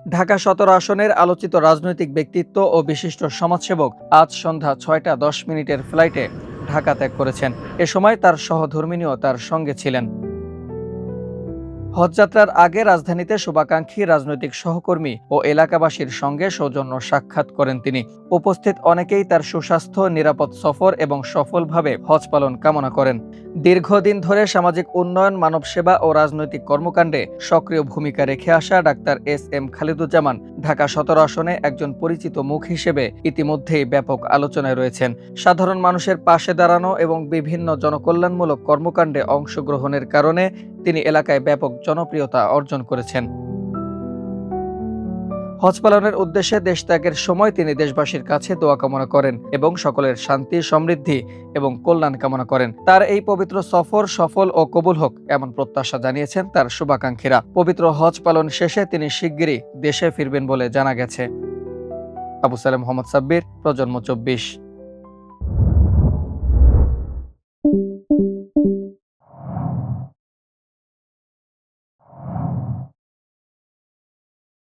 ঢাকা ১৭ আসনের আলোচিত রাজনৈতিক ব্যক্তিত্ব ও বিশিষ্ট সমাজসেবক আজ সন্ধ্যা ৬টা ১০ মিনিটের ফ্লাইটে ঢাকা ত্যাগ করেছেন। এ সময় তার সহধর্মিণীও তার সঙ্গে ছিলেন। হজযাত্রার আগে রাজধানীতে শুভাকাঙ্ক্ষী রাজনৈতিক সহকর্মী ও এলাকাবাসীর সঙ্গে সৌজন্য সাক্ষাৎ করেন তিনি। উপস্থিত অনেকেই তার সুস্বাস্থ্য, নিরাপদ সফর এবং সফলভাবে হজ পালন কামনা করেন। দীর্ঘদিন ধরে সামাজিক উন্নয়ন, মানব সেবা ও রাজনৈতিক কর্মকাণ্ডে সক্রিয় ভূমিকা রেখে আসা ডাক্তার এস.এম. খালিদুজ্জামান ঢাকা ১৭ আসনে একজন পরিচিত মুখ হিসেবে ইতিমধ্যেই ব্যাপক আলোচনায় রয়েছেন। সাধারণ মানুষের পাশে দাঁড়ানো এবং বিভিন্ন জনকল্যাণমূলক কর্মকাণ্ডে অংশগ্রহণের কারণে তিনি এলাকায় ব্যাপক জনপ্রিয়তা অর্জন করেছেন। হজ পালনের উদ্দেশ্যে দেশত্যাগের সময় তিনি দেশবাসীর কাছে দোয়া কামনা করেন এবং সকলের শান্তি, সমৃদ্ধি এবং কল্যাণ কামনা করেন। তার এই পবিত্র সফর সফল ও কবুল হোক এমন প্রত্যাশা জানিয়েছেন তার শুভাকাঙ্ক্ষীরা। পবিত্র হজ পালন শেষে তিনি শিগগিরই দেশে ফিরবেন বলে জানা গেছে। আবু সালেম মোহাম্মদ সাব্বির, প্রজন্ম ২৪।